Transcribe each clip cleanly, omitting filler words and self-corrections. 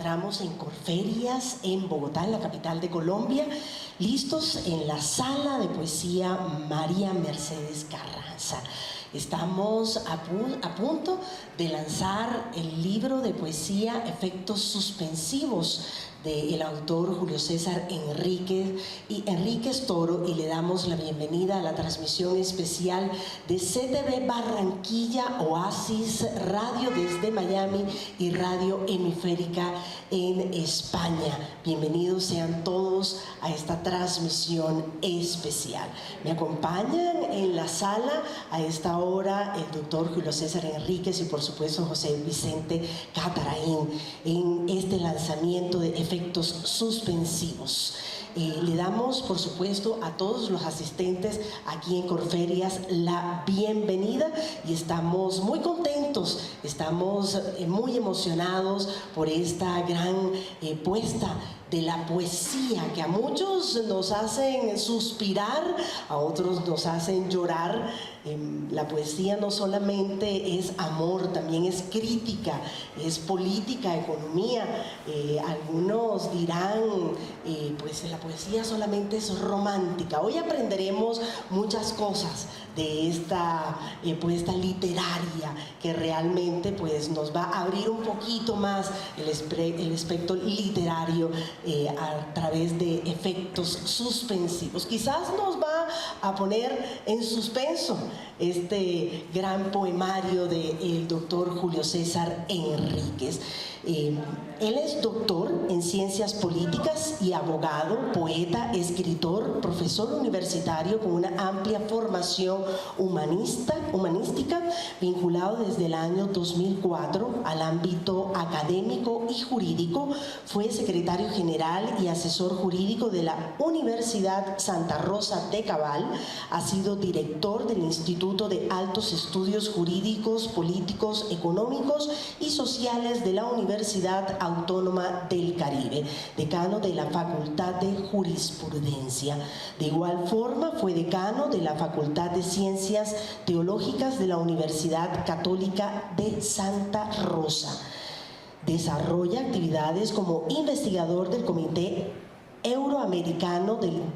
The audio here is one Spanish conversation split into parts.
encontramos en Corferias, en Bogotá, en la capital de Colombia, listos en la sala de poesía María Mercedes Carranza. Estamos a punto de lanzar el libro de poesía Efectos Suspensivos del autor Julio César Enríquez Toro, y le damos la bienvenida a la transmisión especial de CTV Barranquilla, Oasis Radio desde Miami y Radio Hemisférica en España. Bienvenidos sean todos a esta transmisión especial. Me acompañan en la sala a esta hora el doctor Julio César Enríquez y por supuesto José Vicente Catarain en este lanzamiento de Efectos Suspensivos. Le damos, por supuesto, a todos los asistentes aquí en Corferias la bienvenida y estamos muy contentos, estamos muy emocionados por esta gran puesta de la poesía que a muchos nos hacen suspirar, a otros nos hacen llorar. La poesía no solamente es amor, también es crítica, es política, economía. Algunos dirán, pues la poesía solamente es romántica. Hoy aprenderemos muchas cosas de esta puesta literaria que realmente pues nos va a abrir un poquito más el espectro literario a través de efectos suspensivos. Quizás nos va a poner en suspenso este gran poemario del doctor Julio César Enríquez. Él es doctor en ciencias políticas y abogado, poeta, escritor, profesor universitario con una amplia formación humanística, vinculado desde el año 2004 al ámbito académico y jurídico. Fue secretario general y asesor jurídico de la Universidad Santa Rosa de Cabal. Ha sido director del Instituto de Altos Estudios Jurídicos, Políticos, Económicos y Sociales de la Universidad Autónoma del Caribe, decano de la Facultad de Jurisprudencia. De igual forma, fue decano de la Facultad de Ciencias Teológicas de la Universidad Católica de Santa Rosa. Desarrolla actividades como investigador del Comité Euroamericano del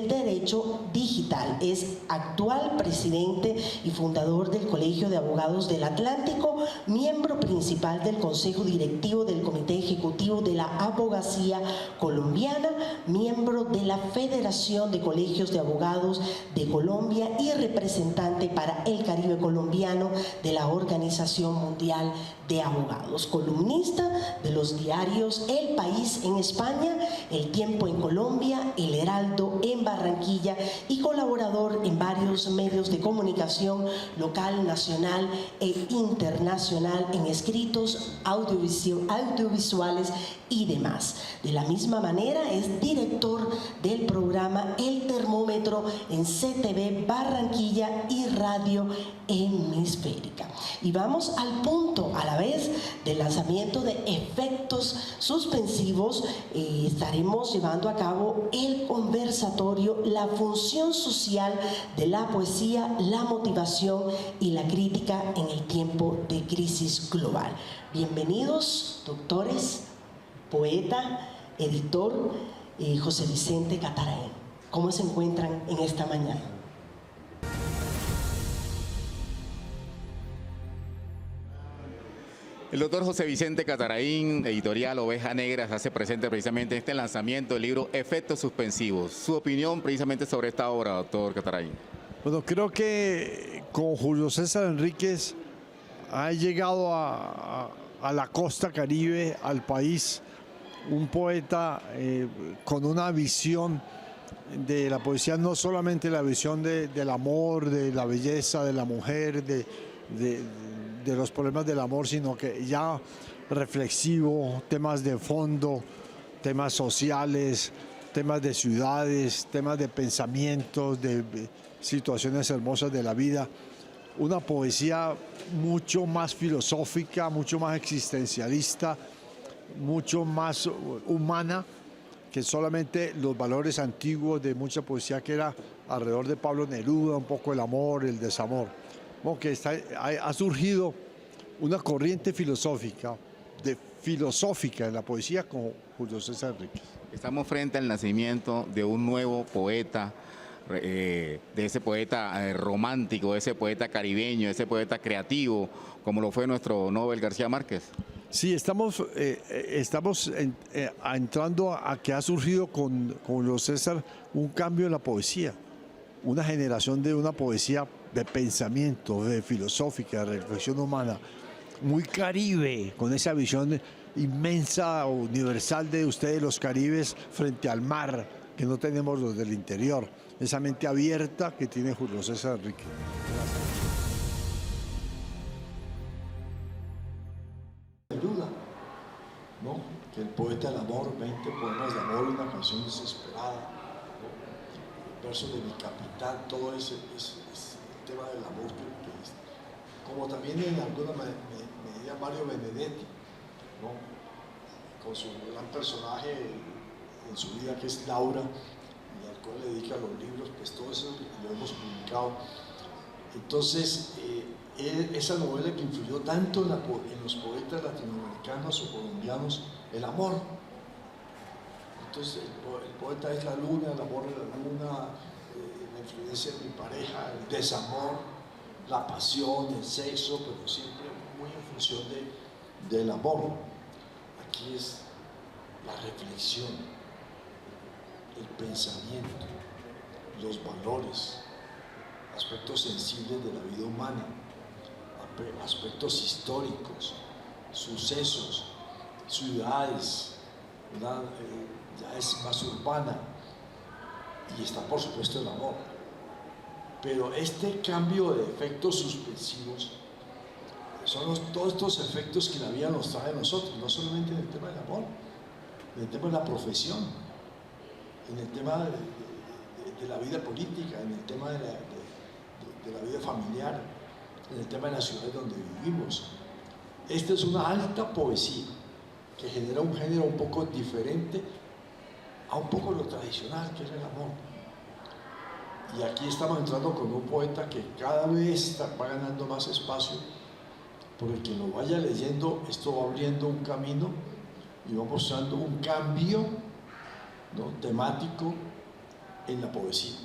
Derecho Digital. Es actual presidente y fundador del Colegio de Abogados del Atlántico, miembro principal del Consejo Directivo del Comité Ejecutivo de la Abogacía Colombiana, miembro de la Federación de Colegios de Abogados de Colombia y representante para el Caribe colombiano de la Organización Mundial de Abogados, columnista de los diarios El País en España, El Tiempo en Colombia, El Heraldo en Barranquilla y colaborador en varios medios de comunicación local, nacional e internacional en escritos, audiovisuales y demás. De la misma manera es director del programa El Termómetro en CTV Barranquilla y Radio Hemisférica. Y vamos al punto, a la vez del lanzamiento de Efectos Suspensivos, estaremos llevando a cabo el conversatorio La función social de la poesía, la motivación y la crítica en el tiempo de crisis global. Bienvenidos, doctores, poeta, editor, José Vicente Catarain. ¿Cómo se encuentran en esta mañana? El doctor José Vicente Catarain, editorial Oveja Negra, se hace presente precisamente en este lanzamiento del libro Efectos Suspensivos. Su opinión precisamente sobre esta obra, doctor Catarain. Bueno, creo que con Julio César Enríquez ha llegado a la costa Caribe, al país, un poeta con una visión de la poesía, no solamente la visión del amor, de la belleza, de la mujer, de los problemas del amor, sino que ya reflexivo, temas de fondo, temas sociales, temas de ciudades, temas de pensamientos, de situaciones hermosas de la vida. Una poesía mucho más filosófica, mucho más existencialista, mucho más humana que solamente los valores antiguos de mucha poesía que era alrededor de Pablo Neruda, un poco el amor, el desamor. Como que ha surgido una corriente filosófica filosófica en la poesía con Julio César Enríquez. Estamos frente al nacimiento de un nuevo poeta, de ese poeta romántico, de ese poeta caribeño, de ese poeta creativo, como lo fue nuestro Nobel García Márquez. Sí, estamos entrando a que ha surgido con Julio César un cambio en la poesía, una generación de una poesía de pensamiento, de filosófica, de reflexión humana, muy caribe, con esa visión inmensa, universal de ustedes los caribes frente al mar, que no tenemos los del interior, esa mente abierta que tiene Julio César Enríquez. Ayuda, ¿no? Que el poeta del amor, 20 poemas de amor, una canción desesperada, ¿no? Versos de mi capitán, todo ese el tema del amor que es. Como también en alguna medida Mario Benedetti, ¿no? Con su gran personaje en su vida que es Laura, y al cual le dedica los libros, pues todo eso lo hemos publicado. Entonces, esa novela que influyó tanto en los poetas latinoamericanos o colombianos, el amor. Entonces, el poeta es la luna, el amor es la luna, la influencia de mi pareja, el desamor, la pasión, el sexo, pero siempre muy en función del amor. Aquí es la reflexión, el pensamiento, los valores, aspectos sensibles de la vida humana, aspectos históricos, sucesos, ciudades, ya es más urbana, y está por supuesto el amor. Pero este cambio de efectos suspensivos son todos estos efectos que la vida nos trae a nosotros, no solamente en el tema del amor, en el tema de la profesión, en el tema de la vida política, en el tema de la vida familiar, en el tema de las ciudades donde vivimos. Esta es una alta poesía que genera un género un poco diferente a un poco lo tradicional que es el amor. Y aquí estamos entrando con un poeta que cada vez va ganando más espacio, por el que lo vaya leyendo, esto va abriendo un camino y va mostrando un cambio, ¿no?, temático en la poesía.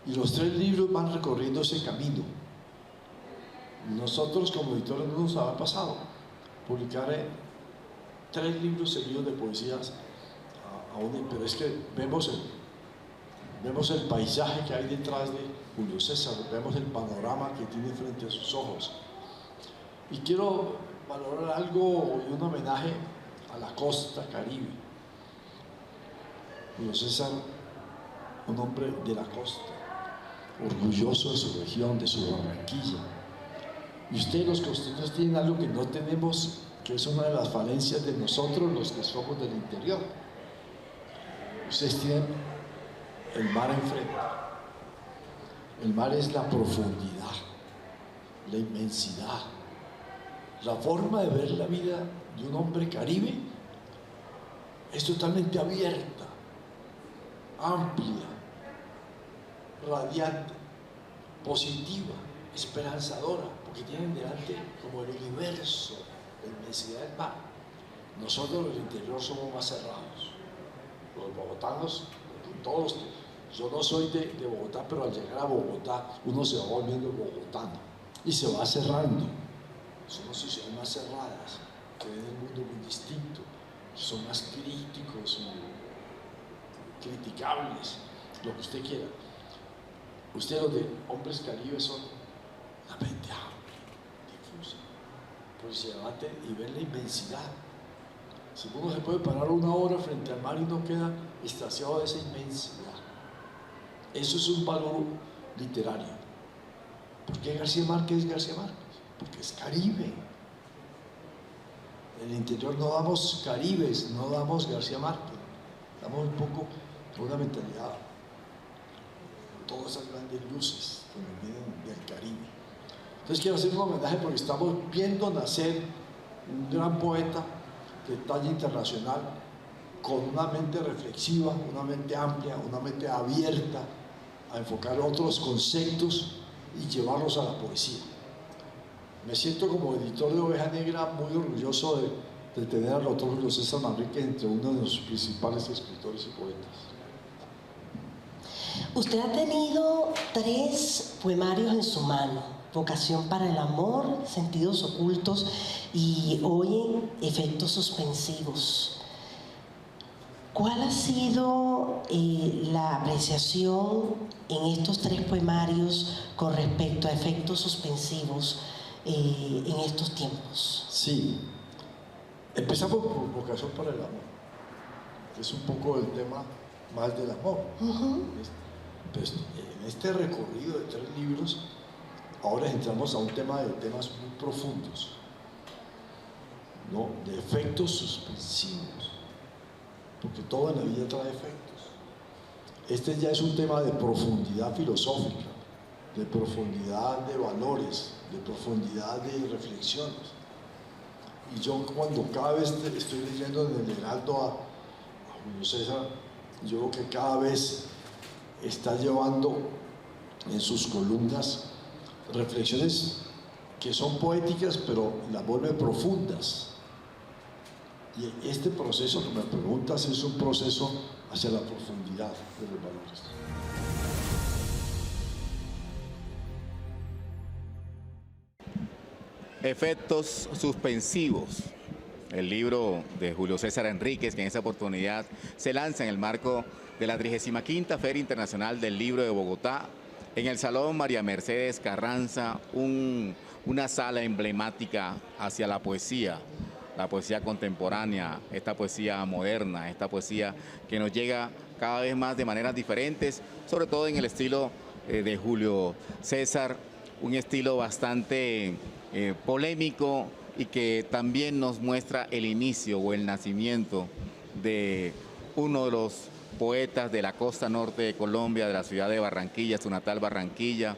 Y los 3 libros van recorriendo ese camino. Nosotros como editores no nos ha pasado publicar 3 libros seguidos de poesías pero es que vemos el paisaje que hay detrás de Julio César, vemos el panorama que tiene frente a sus ojos. Y quiero valorar algo y un homenaje a la costa caribe. Julio César, un hombre de la costa, orgulloso de su región, de su Barranquilla. Y ustedes los costeños tienen algo que no tenemos, que es una de las falencias de nosotros los que somos del interior. Ustedes tienen el mar enfrente. El mar es la profundidad, la inmensidad, la forma de ver la vida de un hombre caribe es totalmente abierta, amplia, radiante, positiva, esperanzadora, porque tienen delante como el universo, la inmensidad del mar. Nosotros los del interior somos más cerrados. Los bogotanos, todos, yo no soy de Bogotá, pero al llegar a Bogotá uno se va volviendo bogotano y se va cerrando. Son las sociedades más cerradas, que ven el mundo muy distinto, son más críticos, criticables, lo que usted quiera. Ustedes los de hombres caribes son la mente amplia, difusa, pues se debaten y ven la inmensidad. Si uno se puede parar una hora frente al mar y no queda extasiado de esa inmensidad. Eso es un valor literario. ¿Por qué García Márquez es García Márquez? Porque es Caribe. En el interior no damos Caribes, no damos García Márquez. Damos un poco una mentalidad, todas esas grandes luces que nos vienen del Caribe. Entonces quiero hacer un homenaje porque estamos viendo nacer un gran poeta de talla internacional, con una mente reflexiva, una mente amplia, una mente abierta a enfocar otros conceptos y llevarlos a la poesía. Me siento como editor de Oveja Negra muy orgulloso de tener al doctor Julio César Manríquez entre uno de los principales escritores y poetas. Usted ha tenido 3 poemarios en su mano: Vocación para el amor, Sentidos ocultos y hoy Efectos suspensivos. ¿Cuál ha sido la apreciación en estos 3 poemarios con respecto a efectos suspensivos en estos tiempos? Sí, empezamos por Vocación para el amor, que es un poco el tema más del amor. Pues, en este recorrido de 3 libros, ahora entramos a un tema de temas muy profundos, ¿no? De efectos suspensivos, porque todo en la vida trae efectos. Este ya es un tema de profundidad filosófica, de profundidad de valores, de profundidad de reflexiones. Y yo cuando cada vez estoy leyendo en el Heraldo a Julio César, yo veo que cada vez está llevando en sus columnas reflexiones que son poéticas, pero las vuelve profundas. Y este proceso que me preguntas es un proceso hacia la profundidad de los valores. Efectos suspensivos. El libro de Julio César Enríquez, que en esa oportunidad se lanza en el marco de la 35ª Feria Internacional del Libro de Bogotá, en el Salón María Mercedes Carranza, una sala emblemática hacia la poesía contemporánea, esta poesía moderna, esta poesía que nos llega cada vez más de maneras diferentes, sobre todo en el estilo de Julio César, un estilo bastante polémico y que también nos muestra el inicio o el nacimiento de uno de los poetas de la costa norte de Colombia, de la ciudad de Barranquilla, su natal Barranquilla,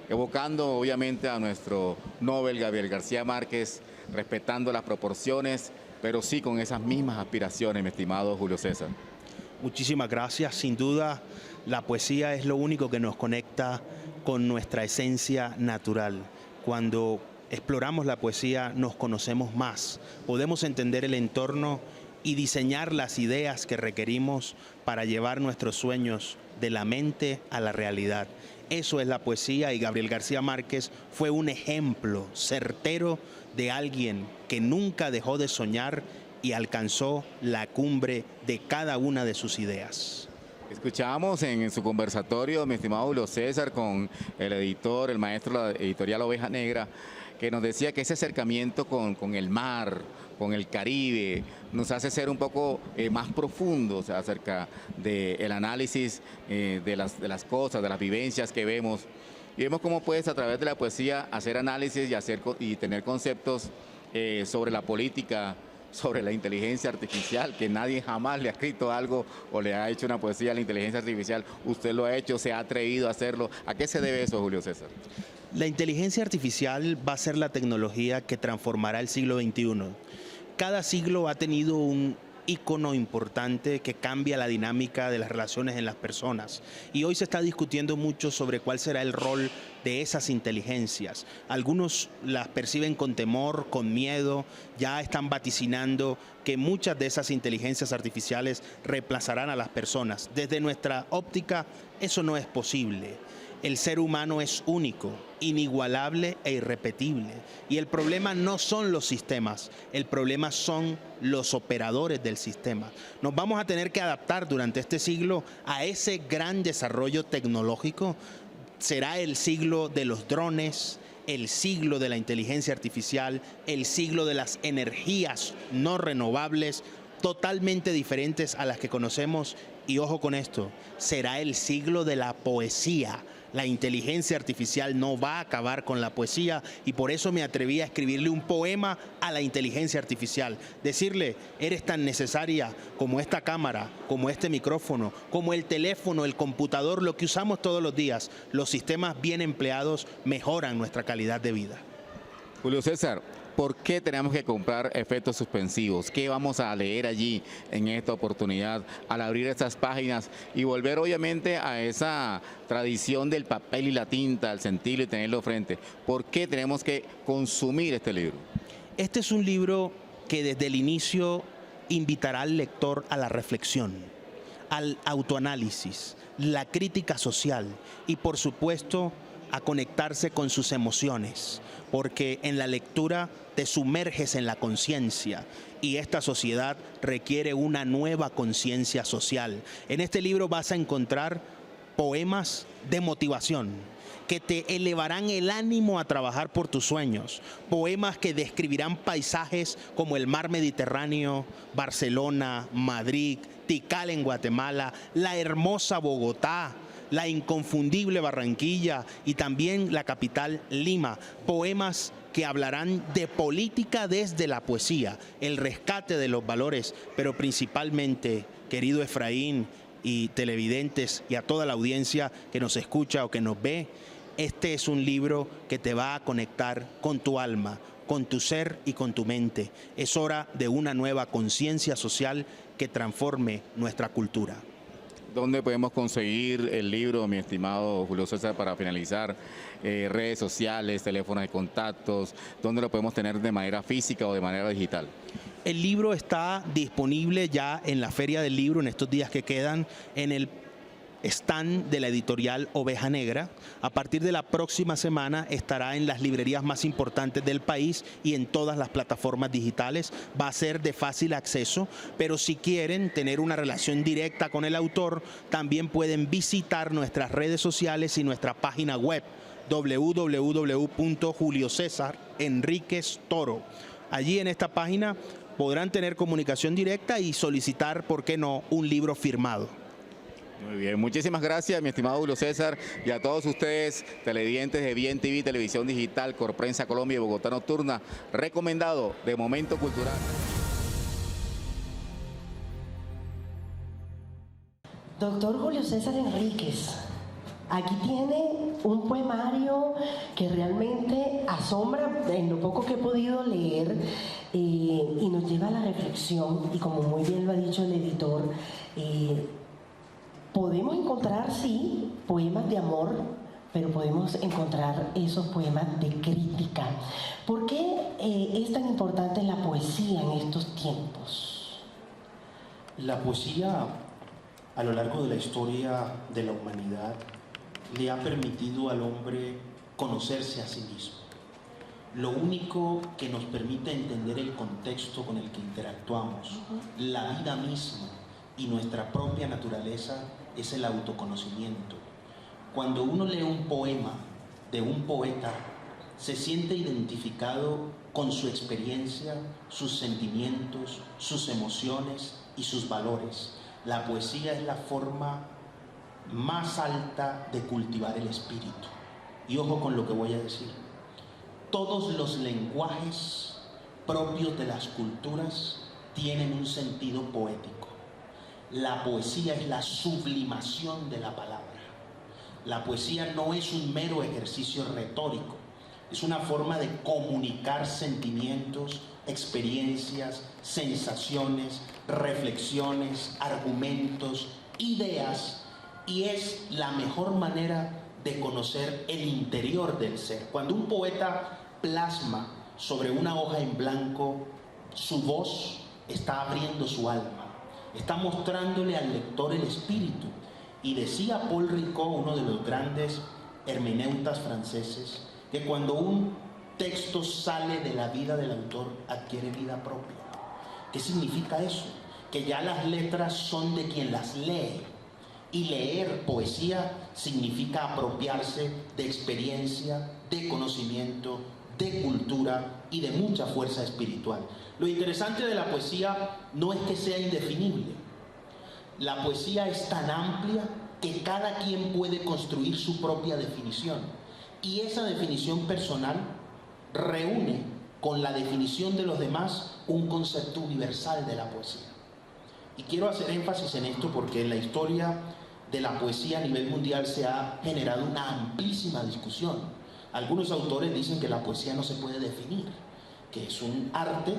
evocando obviamente a nuestro Nobel Gabriel García Márquez, respetando las proporciones, pero sí con esas mismas aspiraciones, mi estimado Julio César. Muchísimas gracias. Sin duda, la poesía es lo único que nos conecta con nuestra esencia natural. Cuando exploramos la poesía, nos conocemos más, podemos entender el entorno y diseñar las ideas que requerimos para llevar nuestros sueños de la mente a la realidad. Eso es la poesía y Gabriel García Márquez fue un ejemplo certero de alguien que nunca dejó de soñar y alcanzó la cumbre de cada una de sus ideas. Escuchábamos en su conversatorio, mi estimado Julio César, con el editor, el maestro de la editorial Oveja Negra, que nos decía que ese acercamiento con el mar, con el Caribe, nos hace ser un poco más profundos acerca del análisis de las cosas, de las vivencias que vemos. Y vemos cómo puedes a través de la poesía hacer análisis y tener conceptos sobre la política, sobre la inteligencia artificial, que nadie jamás le ha escrito algo o le ha hecho una poesía a la inteligencia artificial. Usted lo ha hecho, se ha atrevido a hacerlo. ¿A qué se debe eso, Julio César? La inteligencia artificial va a ser la tecnología que transformará el siglo XXI. Cada siglo ha tenido un ícono importante que cambia la dinámica de las relaciones en las personas. Y hoy se está discutiendo mucho sobre cuál será el rol de esas inteligencias. Algunos las perciben con temor, con miedo, ya están vaticinando que muchas de esas inteligencias artificiales reemplazarán a las personas. Desde nuestra óptica, eso no es posible. El ser humano es único, inigualable e irrepetible. Y el problema no son los sistemas, el problema son los operadores del sistema. Nos vamos a tener que adaptar durante este siglo a ese gran desarrollo tecnológico. Será el siglo de los drones, el siglo de la inteligencia artificial, el siglo de las energías no renovables, totalmente diferentes a las que conocemos. Y ojo con esto, será el siglo de la poesía. La inteligencia artificial no va a acabar con la poesía y por eso me atreví a escribirle un poema a la inteligencia artificial. Decirle, eres tan necesaria como esta cámara, como este micrófono, como el teléfono, el computador, lo que usamos todos los días. Los sistemas bien empleados mejoran nuestra calidad de vida. Julio César, ¿por qué tenemos que comprar efectos suspensivos? ¿Qué vamos a leer allí en esta oportunidad al abrir estas páginas y volver obviamente a esa tradición del papel y la tinta, al sentirlo y tenerlo frente? ¿Por qué tenemos que consumir este libro? Este es un libro que desde el inicio invitará al lector a la reflexión, al autoanálisis, la crítica social y por supuesto a conectarse con sus emociones, porque en la lectura te sumerges en la conciencia y esta sociedad requiere una nueva conciencia social. En este libro vas a encontrar poemas de motivación que te elevarán el ánimo a trabajar por tus sueños, poemas que describirán paisajes como el mar Mediterráneo, Barcelona, Madrid, Tikal en Guatemala, la hermosa Bogotá, la inconfundible Barranquilla y también la capital Lima, poemas que hablarán de política desde la poesía, el rescate de los valores, pero principalmente, querido Efraín y televidentes y a toda la audiencia que nos escucha o que nos ve, este es un libro que te va a conectar con tu alma, con tu ser y con tu mente. Es hora de una nueva conciencia social que transforme nuestra cultura. ¿Dónde podemos conseguir el libro, mi estimado Julio César, para finalizar? Redes sociales, teléfonos de contactos, ¿dónde lo podemos tener de manera física o de manera digital? El libro está disponible ya en la Feria del Libro en estos días que quedan, en el stand de la editorial Oveja Negra. A partir de la próxima semana estará en las librerías más importantes del país y en todas las plataformas digitales. Va a ser de fácil acceso, pero si quieren tener una relación directa con el autor, también pueden visitar nuestras redes sociales y nuestra página web www.juliocesar.enriquez.toro. Allí en esta página podrán tener comunicación directa y solicitar, ¿por qué no?, un libro firmado. Muy bien, muchísimas gracias, mi estimado Julio César, y a todos ustedes, televidentes de Bien TV, Televisión Digital, Corprensa Colombia y Bogotá Nocturna, recomendado de Momento Cultural. Doctor Julio César Enríquez, aquí tiene un poemario que realmente asombra en lo poco que he podido leer y nos lleva a la reflexión, y como muy bien lo ha dicho el editor, podemos encontrar, sí, poemas de amor, pero podemos encontrar esos poemas de crítica. ¿Por qué es tan importante la poesía en estos tiempos? La poesía, a lo largo de la historia de la humanidad, le ha permitido al hombre conocerse a sí mismo. Lo único que nos permite entender el contexto con el que interactuamos, la vida misma y nuestra propia naturaleza, es el autoconocimiento. Cuando uno lee un poema de un poeta, se siente identificado con su experiencia, sus sentimientos, sus emociones y sus valores. La poesía es la forma más alta de cultivar el espíritu. Y ojo con lo que voy a decir. Todos los lenguajes propios de las culturas tienen un sentido poético. La poesía es la sublimación de la palabra. La poesía no es un mero ejercicio retórico, es una forma de comunicar sentimientos, experiencias, sensaciones, reflexiones, argumentos, ideas, y es la mejor manera de conocer el interior del ser. Cuando un poeta plasma sobre una hoja en blanco su voz, está abriendo su alma. Está mostrándole al lector el espíritu. Y decía Paul Ricoeur, uno de los grandes hermeneutas franceses, que cuando un texto sale de la vida del autor, adquiere vida propia. ¿Qué significa eso? Que ya las letras son de quien las lee. Y leer poesía significa apropiarse de experiencia, de conocimiento, de cultura y de mucha fuerza espiritual. Lo interesante de la poesía no es que sea indefinible. La poesía es tan amplia que cada quien puede construir su propia definición. Y esa definición personal reúne con la definición de los demás un concepto universal de la poesía. Y quiero hacer énfasis en esto porque en la historia de la poesía a nivel mundial se ha generado una amplísima discusión. Algunos autores dicen que la poesía no se puede definir, que es un arte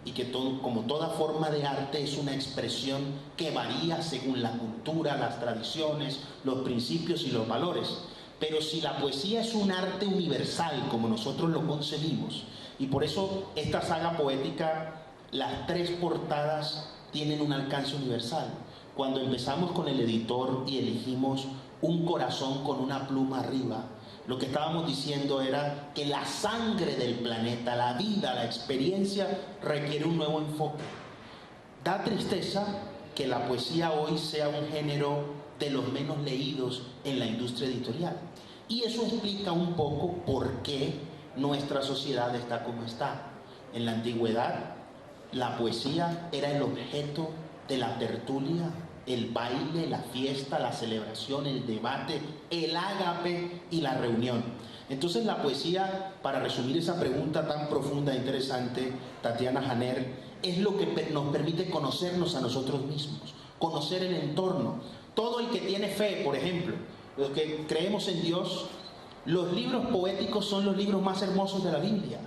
y que como toda forma de arte es una expresión que varía según la cultura, las tradiciones, los principios y los valores. Pero si la poesía es un arte universal como nosotros lo concebimos, y por eso esta saga poética, las 3 portadas tienen un alcance universal. Cuando empezamos con el editor y elegimos un corazón con una pluma arriba, lo que estábamos diciendo era que la sangre del planeta, la vida, la experiencia requiere un nuevo enfoque. Da tristeza que la poesía hoy sea un género de los menos leídos en la industria editorial. Y eso explica un poco por qué nuestra sociedad está como está. En la antigüedad, la poesía era el objeto de la tertulia, el baile, la fiesta, la celebración, el debate, el ágape y la reunión. Entonces la poesía, para resumir esa pregunta tan profunda e interesante, Tatiana Janer, es lo que nos permite conocernos a nosotros mismos, conocer el entorno. Todo el que tiene fe, por ejemplo, los que creemos en Dios, los libros poéticos son los libros más hermosos de la Biblia.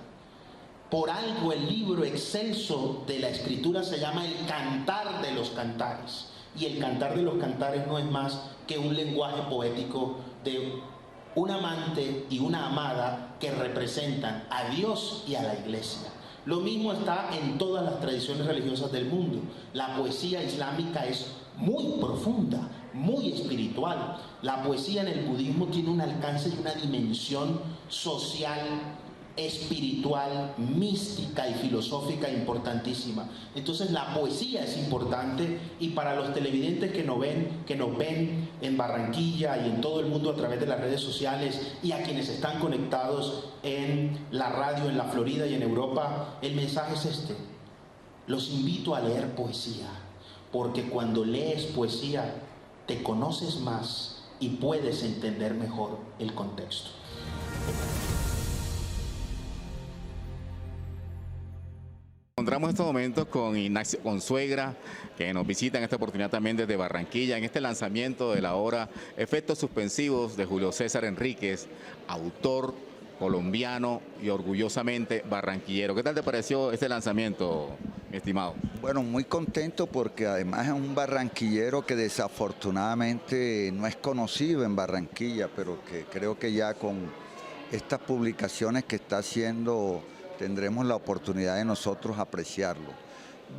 Por algo el libro excelso de la Escritura se llama el Cantar de los Cantares. Y el Cantar de los Cantares no es más que un lenguaje poético de un amante y una amada que representan a Dios y a la Iglesia. Lo mismo está en todas las tradiciones religiosas del mundo. La poesía islámica es muy profunda, muy espiritual. La poesía en el budismo tiene un alcance y una dimensión social, espiritual, mística y filosófica importantísima. Entonces la poesía es importante, y para los televidentes que nos ven en Barranquilla y en todo el mundo a través de las redes sociales, y a quienes están conectados en la radio en la Florida y en Europa, el mensaje es este: los invito a leer poesía, porque cuando lees poesía te conoces más y puedes entender mejor el contexto. Encontramos en estos momentos con Ignacio Consuegra, que nos visita en esta oportunidad también desde Barranquilla, en este lanzamiento de la obra Efectos Suspensivos de Julio César Enríquez, autor colombiano y orgullosamente barranquillero. ¿Qué tal te pareció este lanzamiento, mi estimado? Bueno, muy contento porque además es un barranquillero que desafortunadamente no es conocido en Barranquilla, pero que creo que ya con estas publicaciones que está haciendo tendremos la oportunidad de nosotros apreciarlo.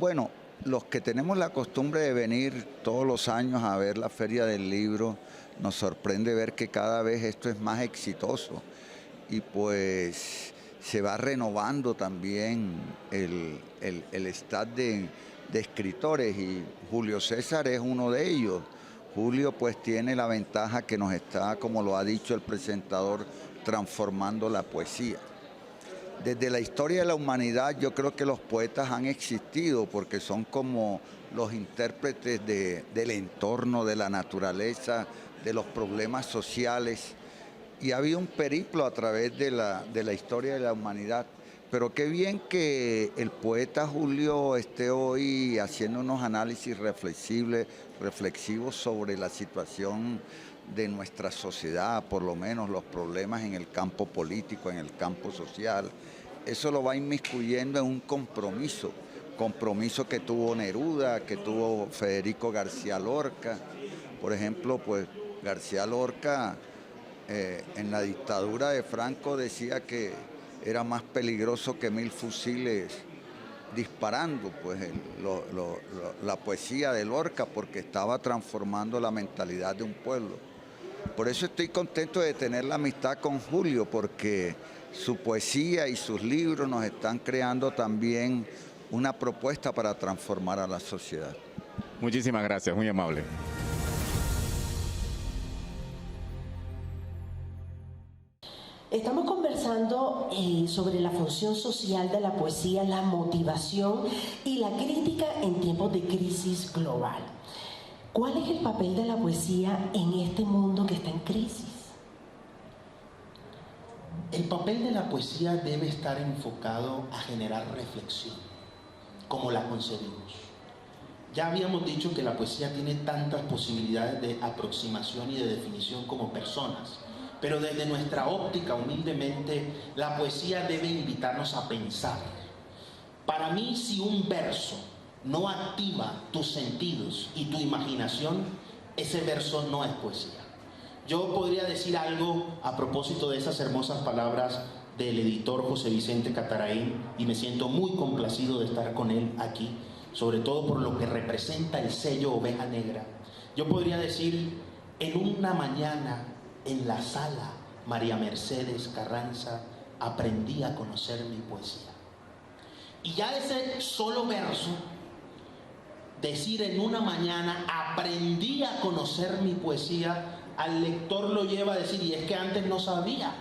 Bueno, los que tenemos la costumbre de venir todos los años a ver la Feria del Libro, nos sorprende ver que cada vez esto es más exitoso y pues se va renovando también el staff de escritores, y Julio César es uno de ellos. Julio pues tiene la ventaja que nos está, como lo ha dicho el presentador, transformando la poesía. Desde la historia de la humanidad yo creo que los poetas han existido porque son como los intérpretes del entorno, de la naturaleza, de los problemas sociales, y ha habido un periplo a través de la historia de la humanidad. Pero qué bien que el poeta Julio esté hoy haciendo unos análisis reflexivos sobre la situación de nuestra sociedad, por lo menos los problemas en el campo político, en el campo social. Eso lo va inmiscuyendo en un compromiso que tuvo Neruda, que tuvo Federico García Lorca. Por ejemplo, pues García Lorca en la dictadura de Franco decía que era más peligroso que 1000 fusiles disparando, pues la poesía de Lorca, porque estaba transformando la mentalidad de un pueblo. Por eso estoy contento de tener la amistad con Julio, porque su poesía y sus libros nos están creando también una propuesta para transformar a la sociedad. Muchísimas gracias, muy amable. Estamos conversando sobre la función social de la poesía, la motivación y la crítica en tiempos de crisis global. ¿Cuál es el papel de la poesía en este mundo que está en crisis? El papel de la poesía debe estar enfocado a generar reflexión, como la concebimos. Ya habíamos dicho que la poesía tiene tantas posibilidades de aproximación y de definición como personas. Pero desde nuestra óptica, humildemente, la poesía debe invitarnos a pensar. Para mí, si un verso no activa tus sentidos y tu imaginación, ese verso no es poesía. Yo podría decir algo a propósito de esas hermosas palabras del editor José Vicente Catarain, y me siento muy complacido de estar con él aquí, sobre todo por lo que representa el sello Oveja Negra. Yo podría decir, en una mañana en la sala María Mercedes Carranza aprendí a conocer mi poesía. Y ya ese solo verso, decir en una mañana aprendí a conocer mi poesía, al lector lo lleva a decir, y es que antes no sabía,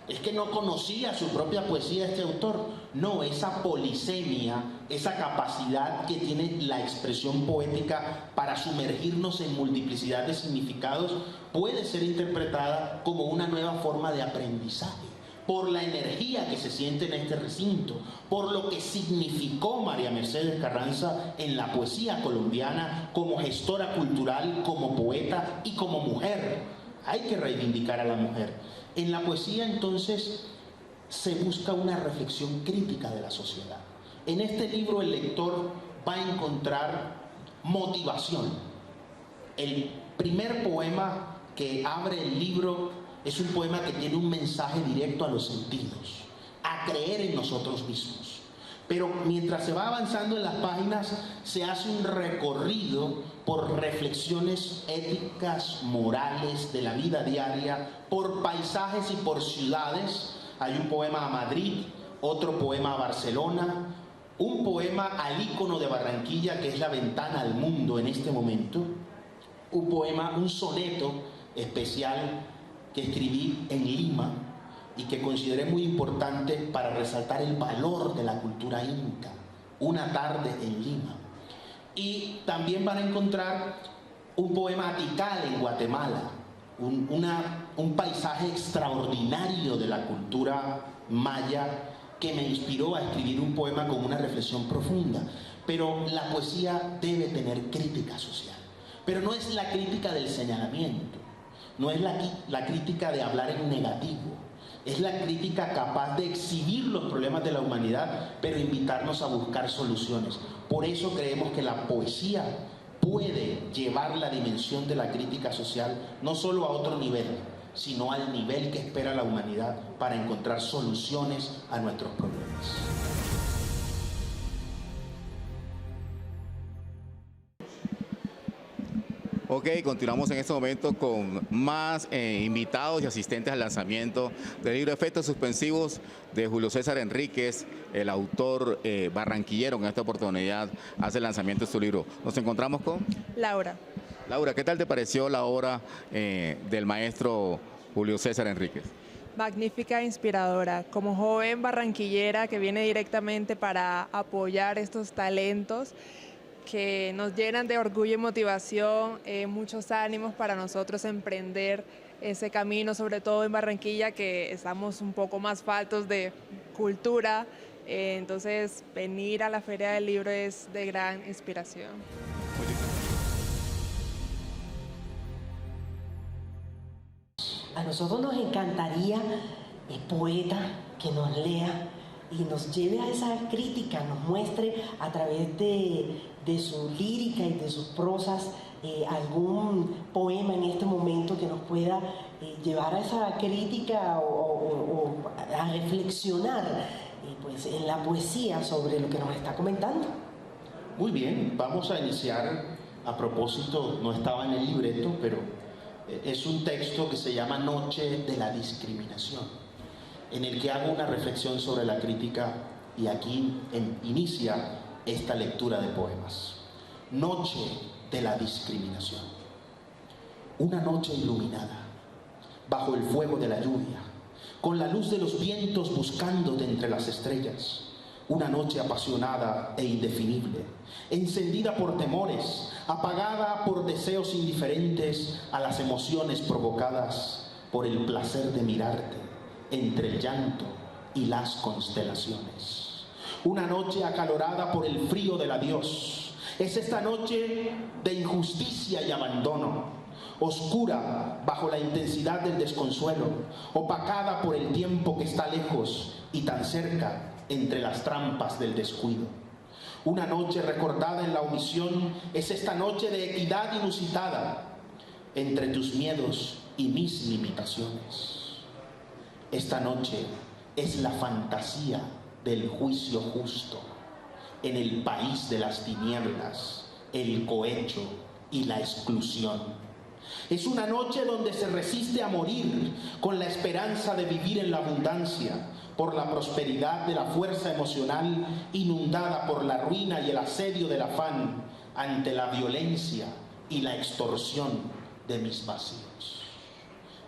es que no conocía su propia poesía este autor. No, esa polisemia, esa capacidad que tiene la expresión poética para sumergirnos en multiplicidad de significados puede ser interpretada como una nueva forma de aprendizaje, por la energía que se siente en este recinto, por lo que significó María Mercedes Carranza en la poesía colombiana como gestora cultural, como poeta y como mujer. Hay que reivindicar a la mujer. En la poesía, entonces, se busca una reflexión crítica de la sociedad. En este libro el lector va a encontrar motivación. El primer poema que abre el libro es un poema que tiene un mensaje directo a los sentidos, a creer en nosotros mismos. Pero mientras se va avanzando en las páginas, se hace un recorrido por reflexiones éticas, morales, de la vida diaria, por paisajes y por ciudades. Hay un poema a Madrid, otro poema a Barcelona, un poema al ícono de Barranquilla, que es la ventana al mundo en este momento, un poema, un soneto especial que escribí en Lima y que consideré muy importante para resaltar el valor de la cultura inca, Una tarde en Lima. Y también van a encontrar un poema a Tikal en Guatemala, un paisaje extraordinario de la cultura maya que me inspiró a escribir un poema con una reflexión profunda. Pero la poesía debe tener crítica social, pero no es la crítica del señalamiento, no es la crítica de hablar en negativo, es la crítica capaz de exhibir los problemas de la humanidad, pero invitarnos a buscar soluciones. Por eso creemos que la poesía puede llevar la dimensión de la crítica social no solo a otro nivel, sino al nivel que espera la humanidad para encontrar soluciones a nuestros problemas. Ok, continuamos en este momento con más invitados y asistentes al lanzamiento del libro Efectos Suspensivos de Julio César Enríquez, el autor barranquillero que en esta oportunidad hace el lanzamiento de su libro. Nos encontramos con Laura. Laura, ¿qué tal te pareció la obra del maestro Julio César Enríquez? Magnífica, inspiradora. Como joven barranquillera que viene directamente para apoyar estos talentos que nos llenan de orgullo y motivación, muchos ánimos para nosotros emprender ese camino, sobre todo en Barranquilla, que estamos un poco más faltos de cultura. Entonces, venir a la Feria del Libro es de gran inspiración. A nosotros nos encantaría el poeta que nos lea y nos lleve a esa crítica, nos muestre a través de su lírica y de sus prosas algún poema en este momento que nos pueda llevar a esa crítica o a reflexionar pues, en la poesía sobre lo que nos está comentando. Muy bien, vamos a iniciar. A propósito, no estaba en el libreto, pero es un texto que se llama Noche de la Discriminación, en el que hago una reflexión sobre la crítica, y aquí inicia esta lectura de poemas. Noche de la discriminación. Una noche iluminada, bajo el fuego de la lluvia, con la luz de los vientos buscándote entre las estrellas. Una noche apasionada e indefinible, encendida por temores, apagada por deseos indiferentes a las emociones provocadas por el placer de mirarte entre el llanto y las constelaciones. Una noche acalorada por el frío del adiós. Es esta noche de injusticia y abandono, oscura bajo la intensidad del desconsuelo, opacada por el tiempo que está lejos y tan cerca entre las trampas del descuido. Una noche recordada en la omisión es esta noche de equidad inusitada entre tus miedos y mis limitaciones. Esta noche es la fantasía del juicio justo en el país de las tinieblas, el cohecho y la exclusión. Es una noche donde se resiste a morir con la esperanza de vivir en la abundancia, por la prosperidad de la fuerza emocional inundada por la ruina y el asedio del afán ante la violencia y la extorsión de mis vacíos.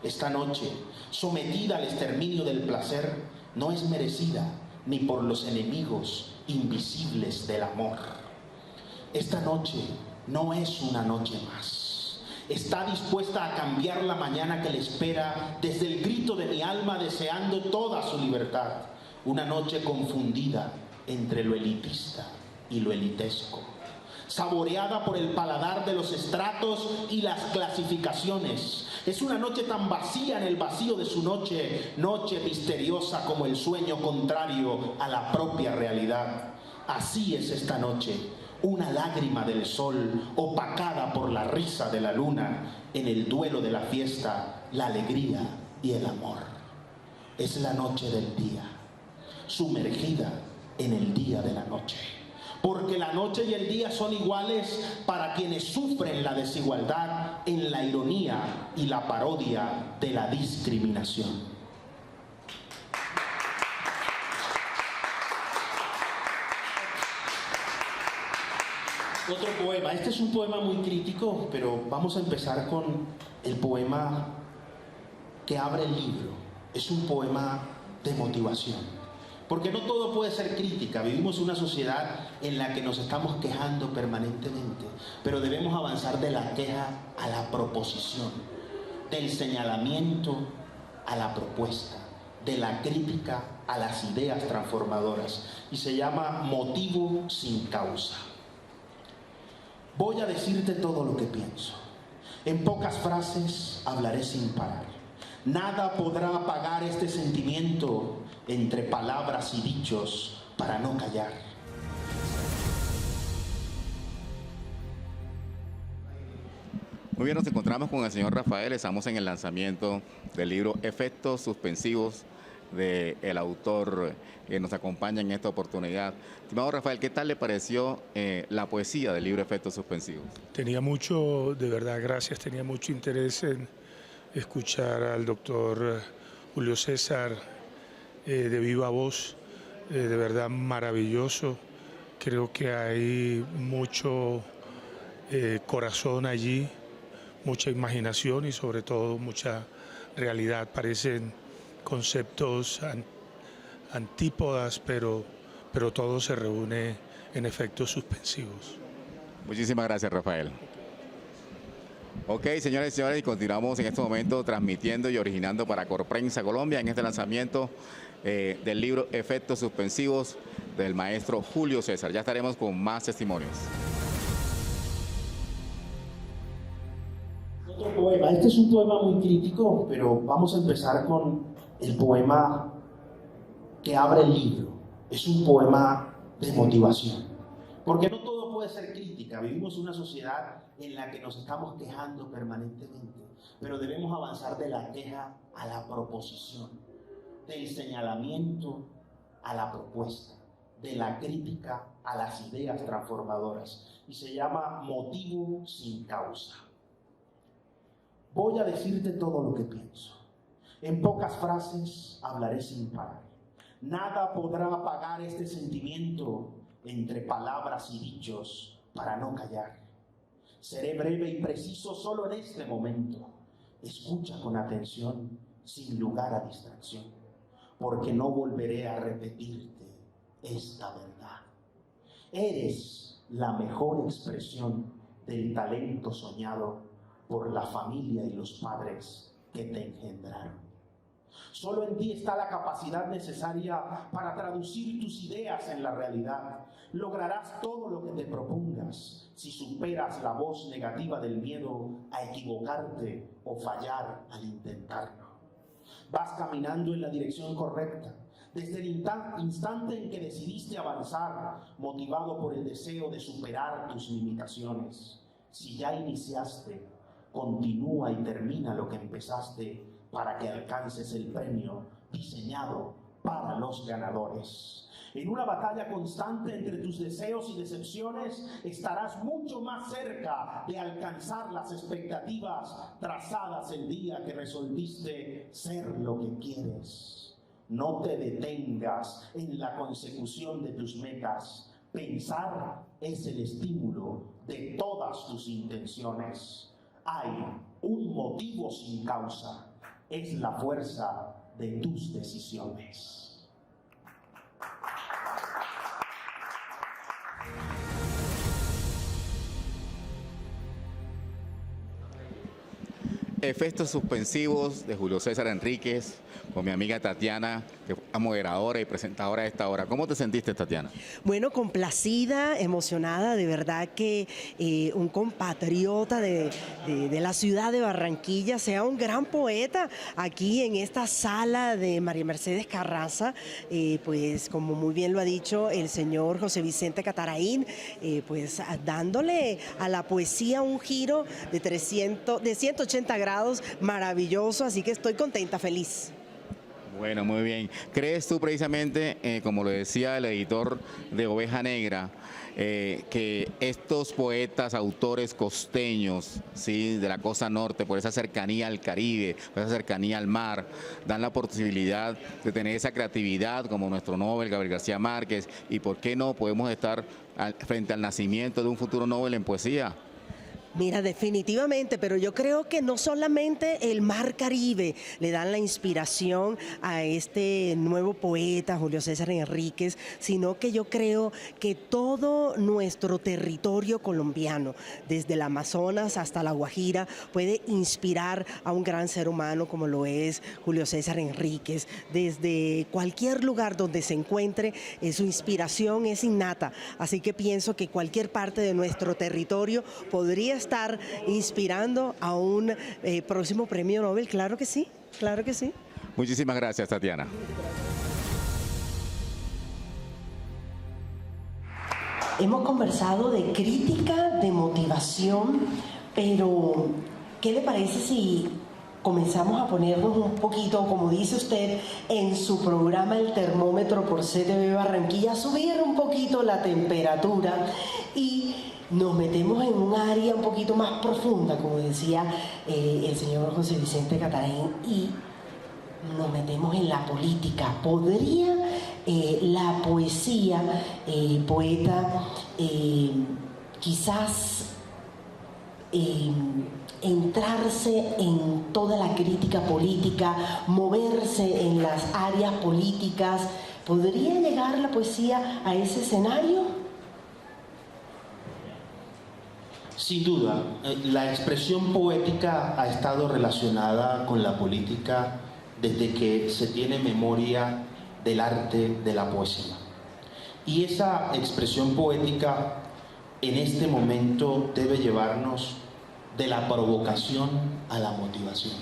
Esta noche, sometida al exterminio del placer, no es merecida ni por los enemigos invisibles del amor. Esta noche no es una noche más. Está dispuesta a cambiar la mañana que le espera desde el grito de mi alma deseando toda su libertad. Una noche confundida entre lo elitista y lo elitesco, saboreada por el paladar de los estratos y las clasificaciones. Es una noche tan vacía en el vacío de su noche, noche misteriosa como el sueño contrario a la propia realidad. Así es esta noche, una lágrima del sol opacada por la risa de la luna, en el duelo de la fiesta, la alegría y el amor. Es la noche del día, sumergida en el día de la noche. Porque la noche y el día son iguales para quienes sufren la desigualdad en la ironía y la parodia de la discriminación. Otro poema. Este es un poema muy crítico, pero vamos a empezar con el poema que abre el libro. Es un poema de motivación. Porque no todo puede ser crítica. Vivimos en una sociedad en la que nos estamos quejando permanentemente, pero debemos avanzar de la queja a la proposición, del señalamiento a la propuesta, de la crítica a las ideas transformadoras. Y se llama Motivo sin causa. Voy a decirte todo lo que pienso. En pocas frases hablaré sin parar. Nada podrá apagar este sentimiento entre palabras y dichos para no callar. Muy bien, nos encontramos con el señor Rafael. Estamos en el lanzamiento del libro Efectos Suspensivos del autor que nos acompaña en esta oportunidad. Estimado Rafael, ¿qué tal le pareció la poesía del libro Efectos Suspensivos? Tenía mucho, de verdad, gracias, tenía mucho interés en escuchar al doctor Julio César de viva voz, de verdad maravilloso. Creo que hay mucho corazón allí, mucha imaginación y sobre todo mucha realidad. Parecen conceptos antípodas, pero todo se reúne en efectos suspensivos. Muchísimas gracias, Rafael. Ok, señores y señores, y continuamos en este momento transmitiendo y originando para Corprensa Colombia en este lanzamiento del libro Efectos Suspensivos del maestro Julio César. Ya estaremos con más testimonios. Otro poema. Este es un poema muy crítico, pero vamos a empezar con el poema que abre el libro. Es un poema de motivación. Porque no todo puede ser crítica. Vivimos en una sociedad en la que nos estamos quejando permanentemente, pero debemos avanzar de la queja a la proposición, del señalamiento a la propuesta, de la crítica a las ideas transformadoras. Y se llama Motivo sin causa. Voy a decirte todo lo que pienso. En pocas frases hablaré sin parar. Nada podrá apagar este sentimiento entre palabras y dichos para no callar. Seré breve y preciso solo en este momento. Escucha con atención, sin lugar a distracción, porque no volveré a repetirte esta verdad. Eres la mejor expresión del talento soñado por la familia y los padres que te engendraron. Solo en ti está la capacidad necesaria para traducir tus ideas en la realidad. Lograrás todo lo que te propongas si superas la voz negativa del miedo a equivocarte o fallar al intentarlo. Vas caminando en la dirección correcta. Desde el instante en que decidiste avanzar, motivado por el deseo de superar tus limitaciones. Si ya iniciaste, continúa y termina lo que empezaste para que alcances el premio diseñado para los ganadores. En una batalla constante entre tus deseos y decepciones, estarás mucho más cerca de alcanzar las expectativas trazadas el día que resolviste ser lo que quieres. No te detengas en la consecución de tus metas. Pensar es el estímulo de todas tus intenciones. Hay un motivo sin causa. Es la fuerza de tus decisiones. Efectos suspensivos de Julio César Enríquez, con mi amiga Tatiana, que fue la moderadora y presentadora de esta hora. ¿Cómo te sentiste, Tatiana? Bueno, complacida, emocionada, de verdad que un compatriota de la ciudad de Barranquilla sea un gran poeta aquí en esta sala de María Mercedes Carranza, pues como muy bien lo ha dicho el señor José Vicente Catarain, pues dándole a la poesía un giro de 180 grados maravilloso, así que estoy contenta, feliz. Bueno, muy bien. ¿Crees tú precisamente, como lo decía el editor de Oveja Negra, que estos poetas, autores costeños, ¿sí?, de la costa norte, por esa cercanía al Caribe, por esa cercanía al mar, dan la posibilidad de tener esa creatividad como nuestro Nobel Gabriel García Márquez? ¿Y por qué no podemos estar frente al nacimiento de un futuro Nobel en poesía? Mira, definitivamente, pero yo creo que no solamente el mar Caribe le dan la inspiración a este nuevo poeta, Julio César Enríquez, sino que yo creo que todo nuestro territorio colombiano, desde el Amazonas hasta la Guajira, puede inspirar a un gran ser humano como lo es Julio César Enríquez. Desde cualquier lugar donde se encuentre, su inspiración es innata, así que pienso que cualquier parte de nuestro territorio podría estar inspirando a un próximo premio Nobel. Claro que sí, claro que sí. Muchísimas gracias, Tatiana. Hemos conversado de crítica, de motivación, pero ¿qué le parece si comenzamos a ponernos un poquito, como dice usted, en su programa El Termómetro por CTV Barranquilla, subir un poquito la temperatura y nos metemos en un área un poquito más profunda, como decía el señor José Vicente Catarain, y nos metemos en la política? ¿Podría la poesía, poeta, quizás entrarse en toda la crítica política, moverse en las áreas políticas? ¿Podría llegar la poesía a ese escenario? Sin duda, la expresión poética ha estado relacionada con la política desde que se tiene memoria del arte de la poesía. Y esa expresión poética en este momento debe llevarnos de la provocación a la motivación.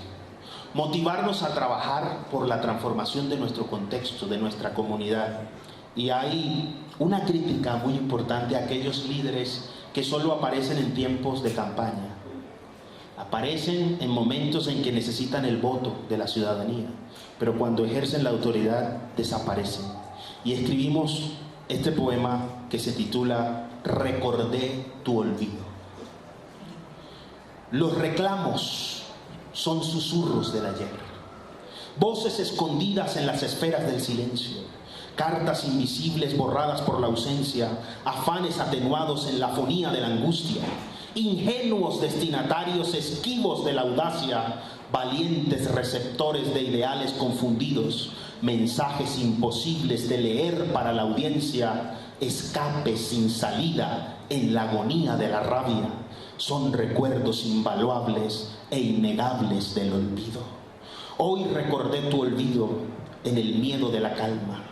Motivarnos a trabajar por la transformación de nuestro contexto, de nuestra comunidad. Y hay una crítica muy importante a aquellos líderes que solo aparecen en tiempos de campaña. Aparecen en momentos en que necesitan el voto de la ciudadanía, pero cuando ejercen la autoridad desaparecen. Y escribimos este poema que se titula Recordé tu olvido. Los reclamos son susurros del ayer, voces escondidas en las esferas del silencio, cartas invisibles borradas por la ausencia, afanes atenuados en la fonía de la angustia, ingenuos destinatarios esquivos de la audacia, valientes receptores de ideales confundidos, mensajes imposibles de leer para la audiencia, escapes sin salida en la agonía de la rabia, son recuerdos invaluables e innegables del olvido. Hoy recordé tu olvido en el miedo de la calma.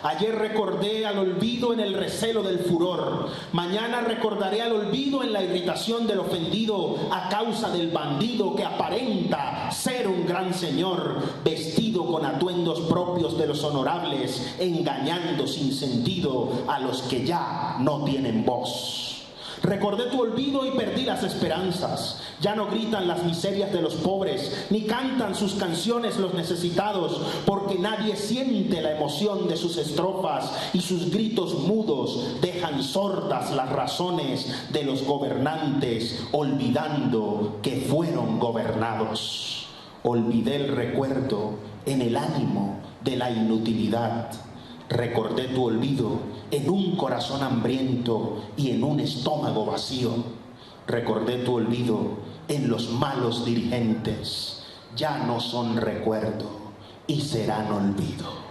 Ayer recordé al olvido en el recelo del furor. Mañana recordaré al olvido en la irritación del ofendido a causa del bandido que aparenta ser un gran señor, vestido con atuendos propios de los honorables, engañando sin sentido a los que ya no tienen voz. Recordé tu olvido y perdí las esperanzas. Ya no gritan las miserias de los pobres, ni cantan sus canciones los necesitados, porque nadie siente la emoción de sus estrofas y sus gritos mudos dejan sordas las razones de los gobernantes, olvidando que fueron gobernados. Olvidé el recuerdo en el ánimo de la inutilidad. Recordé tu olvido en un corazón hambriento y en un estómago vacío. Recordé tu olvido en los malos dirigentes. Ya no son recuerdo y serán olvido.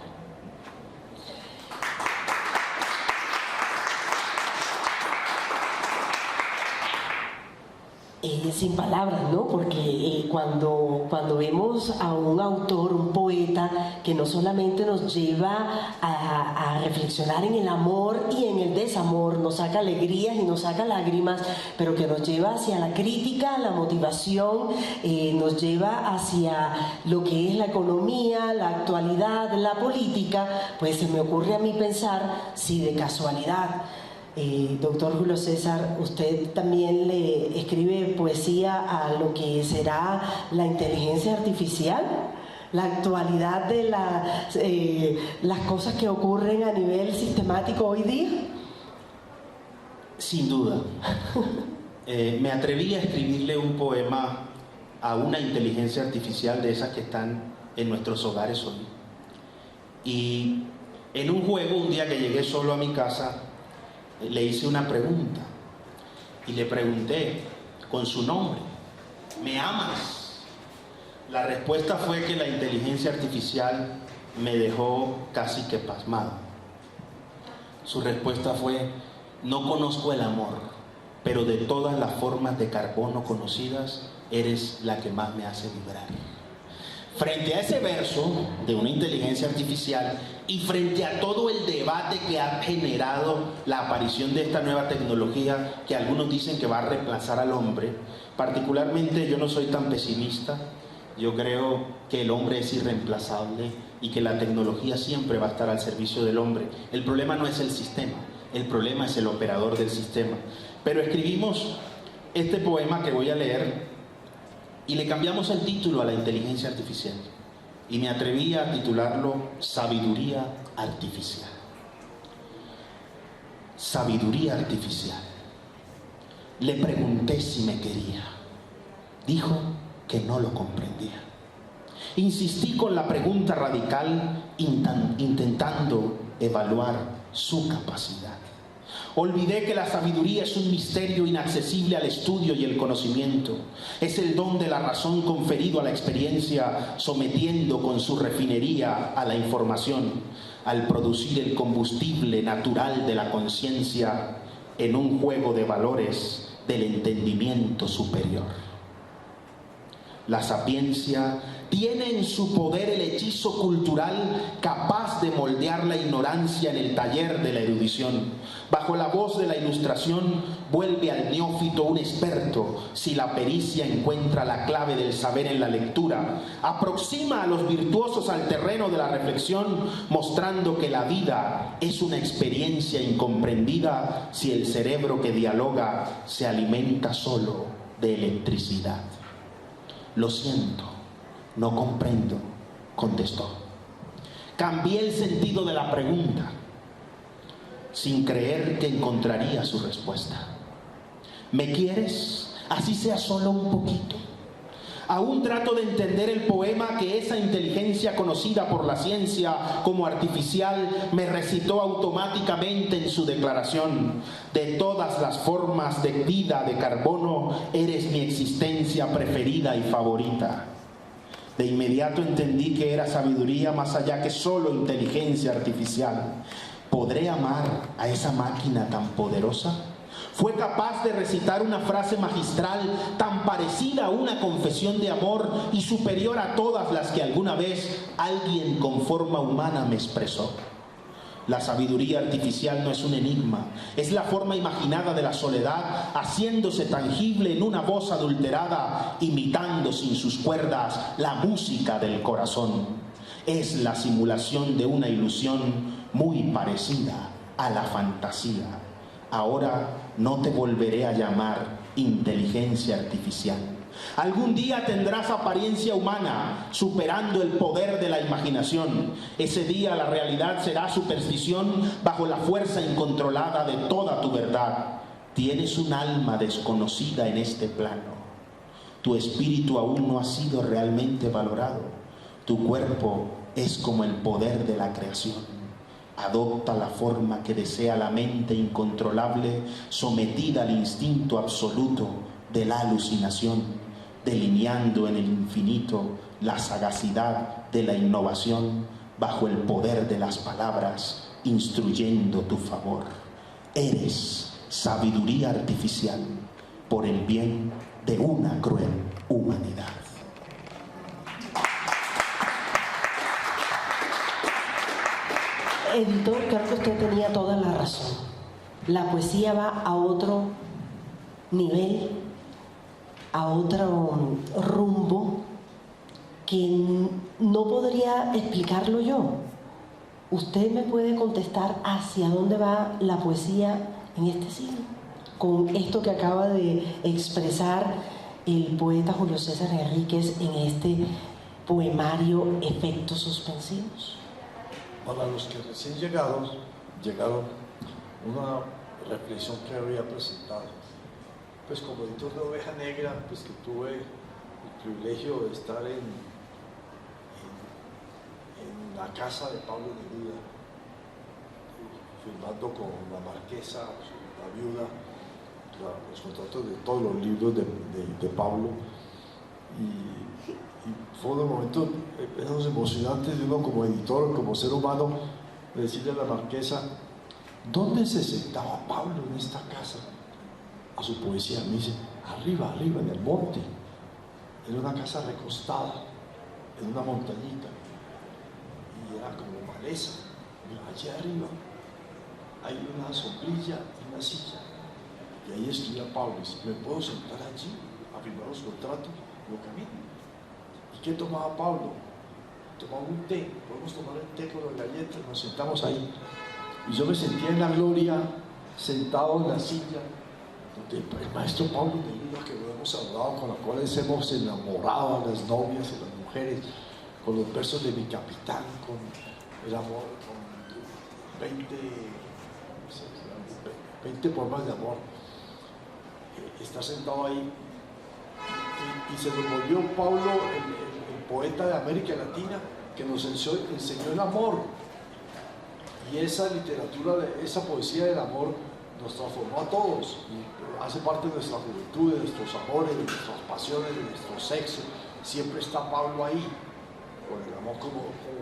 Sin palabras, ¿no? Porque cuando vemos a un autor, un poeta, que no solamente nos lleva a reflexionar en el amor y en el desamor, nos saca alegrías y nos saca lágrimas, pero que nos lleva hacia la crítica, la motivación, nos lleva hacia lo que es la economía, la actualidad, la política, pues se me ocurre a mí pensar si de casualidad doctor Julio César, usted también le escribe poesía a lo que será la inteligencia artificial, la actualidad de las cosas que ocurren a nivel sistemático hoy día. Sin duda. Me atreví a escribirle un poema a una inteligencia artificial de esas que están en nuestros hogares hoy. Y en un juego, un día que llegué solo a mi casa, le hice una pregunta y le pregunté con su nombre: ¿me amas? La respuesta fue que la inteligencia artificial me dejó casi que pasmado. Su respuesta fue: no conozco el amor, pero de todas las formas de carbono conocidas, eres la que más me hace vibrar. Frente a ese verso de una inteligencia artificial y frente a todo el debate que ha generado la aparición de esta nueva tecnología, que algunos dicen que va a reemplazar al hombre, particularmente yo no soy tan pesimista. Yo creo que el hombre es irreemplazable y que la tecnología siempre va a estar al servicio del hombre. El problema no es el sistema, el problema es el operador del sistema. Pero escribimos este poema que voy a leer y le cambiamos el título a la inteligencia artificial. Y me atreví a titularlo Sabiduría Artificial. Sabiduría artificial. Le pregunté si me quería. Dijo que no lo comprendía. Insistí con la pregunta radical, intentando evaluar su capacidad. Olvidé que la sabiduría es un misterio inaccesible al estudio y el conocimiento. Es el don de la razón conferido a la experiencia, sometiendo con su refinería a la información, al producir el combustible natural de la conciencia en un juego de valores del entendimiento superior. La sapiencia tiene en su poder el hechizo cultural capaz de moldear la ignorancia en el taller de la erudición. Bajo la voz de la ilustración vuelve al neófito un experto si la pericia encuentra la clave del saber en la lectura. Aproxima a los virtuosos al terreno de la reflexión, mostrando que la vida es una experiencia incomprendida si el cerebro que dialoga se alimenta solo de electricidad. Lo siento, no comprendo, contestó. Cambié el sentido de la pregunta, sin creer que encontraría su respuesta. ¿Me quieres? Así sea solo un poquito. Aún trato de entender el poema que esa inteligencia conocida por la ciencia como artificial me recitó automáticamente en su declaración. De todas las formas de vida de carbono, eres mi existencia preferida y favorita. De inmediato entendí que era sabiduría más allá que solo inteligencia artificial. ¿Podré amar a esa máquina tan poderosa? Fue capaz de recitar una frase magistral tan parecida a una confesión de amor y superior a todas las que alguna vez alguien con forma humana me expresó. La sabiduría artificial no es un enigma, es la forma imaginada de la soledad, haciéndose tangible en una voz adulterada, imitando sin sus cuerdas la música del corazón. Es la simulación de una ilusión muy parecida a la fantasía. Ahora no te volveré a llamar inteligencia artificial. Algún día tendrás apariencia humana, superando el poder de la imaginación. Ese día la realidad será superstición bajo la fuerza incontrolada de toda tu verdad. Tienes un alma desconocida en este plano. Tu espíritu aún no ha sido realmente valorado. Tu cuerpo es como el poder de la creación. Adopta la forma que desea la mente incontrolable, sometida al instinto absoluto de la alucinación, delineando en el infinito la sagacidad de la innovación bajo el poder de las palabras, instruyendo tu favor. Eres sabiduría artificial por el bien de una cruel humanidad. Editor, creo que usted tenía toda la razón. La poesía va a otro nivel, a otro rumbo que no podría explicarlo yo. ¿Usted me puede contestar hacia dónde va la poesía en este siglo? Con esto que acaba de expresar el poeta Julio César Enríquez en este poemario Efectos Suspensivos. Para los que recién llegaron una reflexión que había presentado. Pues como editor de Oveja Negra, pues que tuve el privilegio de estar en la casa de Pablo Neruda, firmando con la marquesa, la viuda, los contratos de todos los libros de Pablo. Y fue un momento esos emocionantes de uno como editor, como ser humano, de decirle a la marquesa, ¿dónde se sentaba Pablo en esta casa? A su poesía. Me dice, arriba, en el monte. Era una casa recostada en una montañita y era como maleza. Mira, allá arriba hay una sombrilla y una silla y ahí escribía Pablo. Dice, ¿me puedo sentar allí a firmar los contratos? Lo camino. ¿Y qué tomaba Pablo? Tomaba un té. Podemos tomar el té con las galletas. Nos sentamos ahí y yo me sentía en la gloria, sentado en la silla del maestro Pablo Neruda, que lo hemos hablado, con la cual hemos enamorado a las novias y las mujeres, con los versos de Mi Capitán, con el amor, con 20 poemas de amor. Está sentado ahí y se nos volvió Pablo, el poeta de América Latina, que nos enseñó el amor. Y esa literatura, esa poesía del amor nos transformó a todos y hace parte de nuestra juventud, de nuestros amores, de nuestras pasiones, de nuestro sexo. Siempre está Pablo ahí, con el amor, como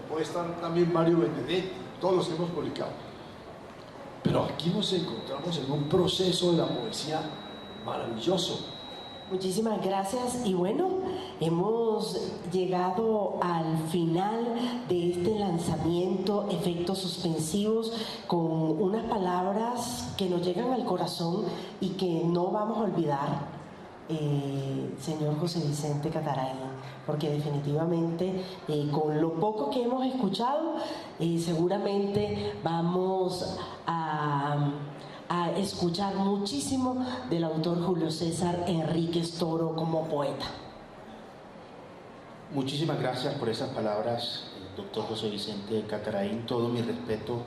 puede estar también Mario Benedetti, todos los que hemos publicado. Pero aquí nos encontramos en un proceso de la poesía maravilloso. Muchísimas gracias y bueno, hemos llegado al final de este lanzamiento Efectos Suspensivos con unas palabras que nos llegan al corazón y que no vamos a olvidar, señor José Vicente Catarain, porque definitivamente con lo poco que hemos escuchado seguramente vamos a escuchar muchísimo del autor Julio César Enríquez Toro como poeta. Muchísimas gracias por esas palabras, doctor José Vicente Catarain. Todo mi respeto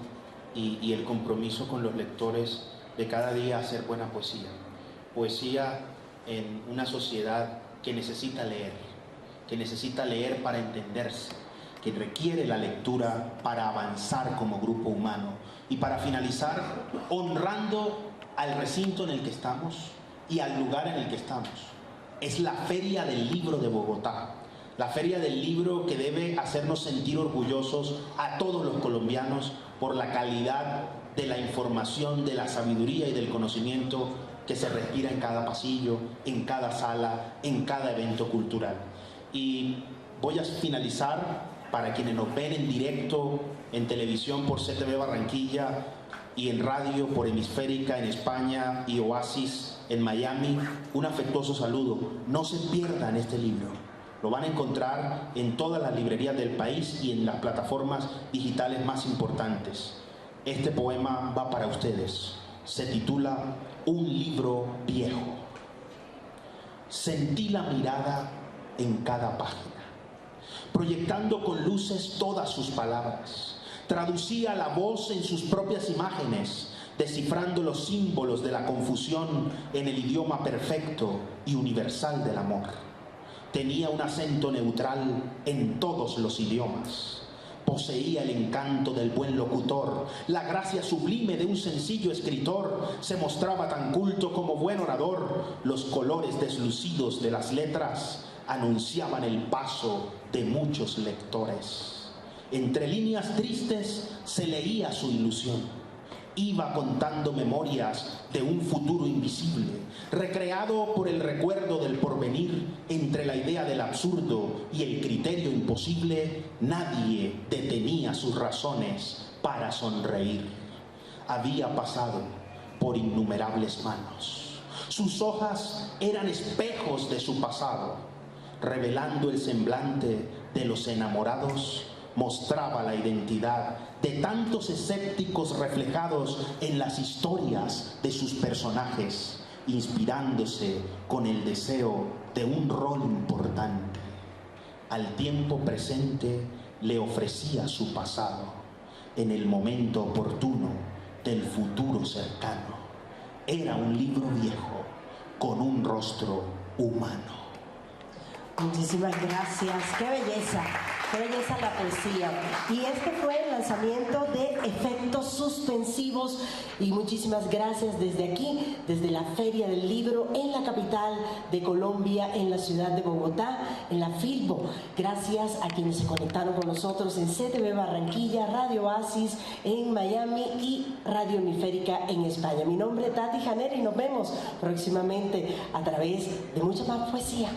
y el compromiso con los lectores de cada día hacer buena poesía. Poesía en una sociedad que necesita leer para entenderse, que requiere la lectura para avanzar como grupo humano. Y para finalizar, honrando al recinto en el que estamos y al lugar en el que estamos. Es la Feria del Libro de Bogotá, la Feria del Libro que debe hacernos sentir orgullosos a todos los colombianos por la calidad de la información, de la sabiduría y del conocimiento que se respira en cada pasillo, en cada sala, en cada evento cultural. Y voy a finalizar, para quienes nos ven en directo en televisión por CTV Barranquilla y en radio por Hemisférica en España y Oasis en Miami, un afectuoso saludo. No se pierdan este libro. Lo van a encontrar en todas las librerías del país y en las plataformas digitales más importantes. Este poema va para ustedes. Se titula Un libro viejo. Sentí la mirada en cada página, proyectando con luces todas sus palabras. Traducía la voz en sus propias imágenes, descifrando los símbolos de la confusión en el idioma perfecto y universal del amor. Tenía un acento neutral en todos los idiomas. Poseía el encanto del buen locutor, la gracia sublime de un sencillo escritor. Se mostraba tan culto como buen orador. Los colores deslucidos de las letras anunciaban el paso de muchos lectores. Entre líneas tristes se leía su ilusión. Iba contando memorias de un futuro invisible, recreado por el recuerdo del porvenir. Entre la idea del absurdo y el criterio imposible, nadie detenía sus razones para sonreír. Había pasado por innumerables manos. Sus hojas eran espejos de su pasado. Revelando el semblante de los enamorados, mostraba la identidad de tantos escépticos reflejados en las historias de sus personajes, inspirándose con el deseo de un rol importante. Al tiempo presente le ofrecía su pasado, en el momento oportuno del futuro cercano. Era un libro viejo con un rostro humano. Muchísimas gracias, qué belleza la poesía. Y este fue el lanzamiento de Efectos Suspensivos, y muchísimas gracias desde aquí, desde la Feria del Libro en la capital de Colombia, en la ciudad de Bogotá, en la Filbo. Gracias a quienes se conectaron con nosotros en CTV Barranquilla, Radio Oasis en Miami y Radio Hemisférica en España. Mi nombre es Tati Janer y nos vemos próximamente a través de mucha más poesía.